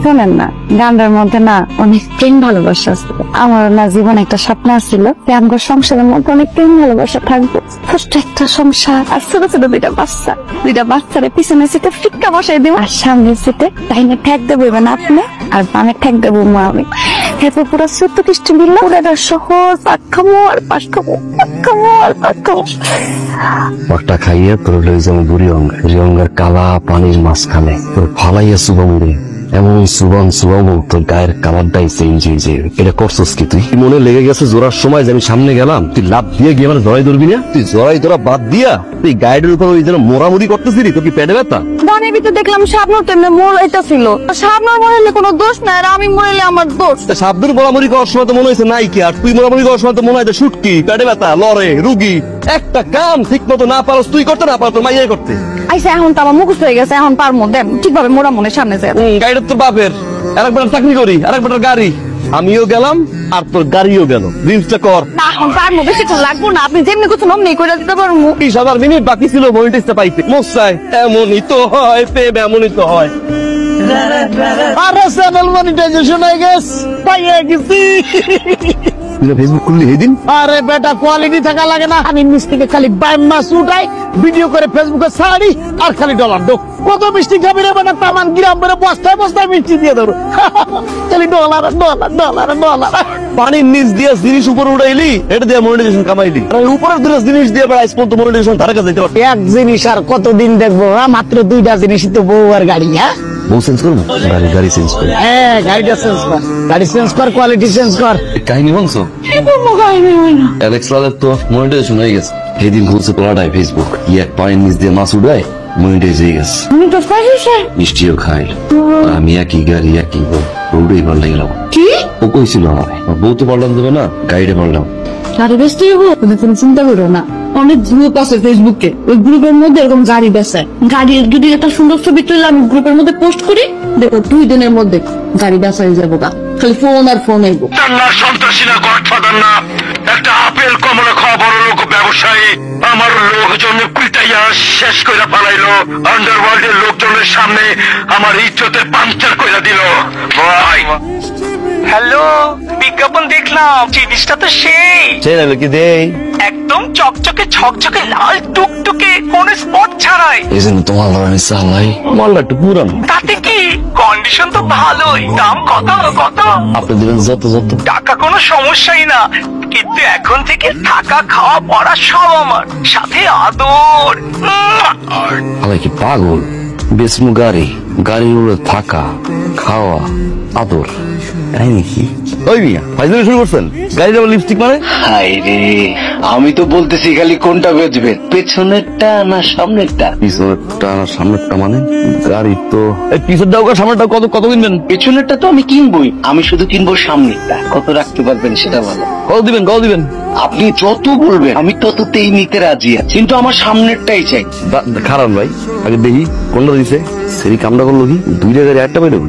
শোনেন না, গানটার মধ্যে না অনেক প্রেম ভালোবাসা আছে। আমার না জীবনে একটা স্বপ্ন ছিল যে আমার সংসারের মধ্যে অনেক প্রেম ভালোবাসা থাকবে। ছোট্ট একটা সংসার আর ছোট ছোট দুইটা বাচ্চারে পিছনে সিটে ফিক্কা বসাই দেবো আর সামনে সিটে ডাইনে ঠেক দেবো না আপনি আর বামে ঠেক দেবো মা আমি। এরপর পুরো 14 খ্রিস্ট দিলাম পুরোটা সহজ পাট খামো আর পাট খামো, পাট খামো আর পাট খামো। পাটটা খাইয়ে তোর লই যাবো বুড়ি অঙ্গার কালা পানির মাঝখানে তোর ফালাইয়া সুবামুরে এমন সুবাম তোর গায়ের কালারটাই চেঞ্জ হয়ে যায়। এটা করছস কি তুই? মনে লেগে গেছে জোড়ার সময় যে আমি সামনে গেলাম, তুই লাভ দিয়ে গিয়ে মানে জড়াই ধরবি না? তুই জড়াই ধরা বাদ দিয়া তুই গাইডের উপর ওই যেন মোরামুরি করতেছিলি, তোর কি পেটে ব্যথা? গানের ভিতরে দেখলাম শাবনূর তেমনি মোড়াইটা ছিল। শাবনূর মরেলে কোনো দোষ নাই আর আমি মরেলে আমার দোষ। শাবনূর মোরামুরি করার সময় তো মনে হয়েছে নাই কি, আর তুই মোরামুরি করার সময় তো মনে হয় শুটকি, পেটে ব্যথা, লড়ে রুগী। একটা কাম ঠিক মতো না পারস তুই করতে, না পারো তোর মাইয়াই করতে। আইসা এখন তো আমার মুখস্থ হয়ে গেছে, এখন পারমো দেন ঠিকভাবে মোরা মনে সামনে যায়। গাড়িটা তোর বাপের, আরেকবার চাকরি করি, আরেকবার গাড়ি, আমিও গেলাম আর তোর গাড়িও গেল। রিলসটা কর না, এখন পারমো, বেশিক্ষণ লাগবো না। আপনি যেমনি কিছু অমনি করে দিতে পারবো। 20,000 মিনিট বাকি ছিল মনিটাইজটা পাইতে। মোসাই এমনই তো হয়, প্রেম এমনই তো হয়। আরে চ্যানেল মনিটাইজেশন হয়ে গেছে, পাইয়ে গেছি। তুই ফেসবুক খুললি এদিন? আরে বেটা কোয়ালিটি থাকা লাগে না, আমি নিচ থেকে খালি মাছ উঠাই ভিডিও করে ফেসবুকে ছাড়ি আর খালি ডলার ঢোক। কত মিষ্টি খাবি রে বেটা, তামান গ্রাম বেড়ে বস্তায় বস্তায় মিষ্টি দিয়ে ধরো, খালি ডলার ডলার ডলার ডলার। পানির নিচ দিয়ে জিনিস উপরে উঠাইলি, এটা দিয়ে মনিটাইজেশন কামাইলি। আর উপরের দুটো জিনিস দিয়ে আইস পর্যন্ত মনিটাইজেশন ধারে কাছে যেতে পারবে। এক জিনিস আর কতদিন দেখবো? মাত্র 2টা জিনিসই তো, বউ আর গাড়ি। হ্যাঁ বউ চেঞ্জ করবো, গাড়ি চেঞ্জ কর। হ্যাঁ গাড়িটা চেঞ্জ কর, গাড়ি চেঞ্জ কর, কোয়ালিটি চেঞ্জ কর। কাহিনী বলছো অ্যালেক্স লালের তো মনিটাইজেশন হয়ে গেছে। সেদিন ঘুরছে পোলাটাই ফেসবুক, এক পানির নিচ দিয়ে মাছ উঠায় মনিটাইজ হয়ে গেছে। মিষ্টিও খাই, আমি একই গাড়ি একই বউ, বউটাই পাল্টে গেলাম। কি ও কইছিল আমার বউ তো পাল্টান দেবে না, গাড়িটা পাল্টাম। গাড়ি বেচতে হবো, তুমি কোনো চিন্তা করো না। অনেক গ্রুপ আছে ফেসবুকে, ওই গ্রুপের মধ্যে এরকম গাড়ি বেচে। গাড়ির যদি একটা সুন্দর ছবি তুলে আমি গ্রুপের মধ্যে পোস্ট করি, দেখো 2 দিনের মধ্যে গাড়ি বেচা হয়ে যাবো। খালি ফোন আর ফোন আইবো। সন্ত্রাসী না, গডফাদার না, একটা আপেল কমলা খাওয়া বড় লোক ব্যবসায়ী আমার লোকজন পিটাইয়া শেষ করে পালাইলো। আন্ডারওয়ার্ল্ডের লোকজনের সামনে আমার ইজ্জতের পাঞ্চার করে দিল। ভাই হ্যালো, বিজ্ঞাপন দেখলাম, জিনিসটা তো সেই কি দেই একদম চকচকে ঝকঝকে লাল টুকটুকে, কোন স্পট ছাড়াই। এই জন্য তোমার আমি চালাই, মালটা একটু পুরান। তাতে কি, কন্ডিশন তো ভালোই। দাম কত কত? আপনি দিবেন যত যত। টাকা কোনো সমস্যাই না, কিন্তু এখন থেকে থাকা খাওয়া পড়া সব আমার, সাথে আদর। আলাই কি পাগল? বেসমু গাড়ির উপরে থাকা খাওয়া আদর, তাই নাকি? ওই মিয়া ফাইজলামি শুরু করছেন? গাড়ির আবার লিপস্টিক মানে? হাই রে, আমি তো বলতেছি খালি কোনটা বেচবেন, পেছনেরটা না সামনেরটা? পিছনেরটা না সামনেরটা মানে? গাড়ি তো পিছনের ডাউকা সামনেরটা কত কত কিনবেন? পেছনেরটা তো আমি কিনবই, আমি শুধু কিনবো সামনেরটা। কত রাখতে পারবেন সেটা বলো। কত দিবেন? আপনি যত বলবেন আমি তততেই নিতে রাজি আছি, কিন্তু আমার সামনেরটাই চাই। খারাপ ভাই, আগে দেখি কোনটা দিছে। সেরি কামটা করলো কি 2 গাড়ি একটা পাইলো।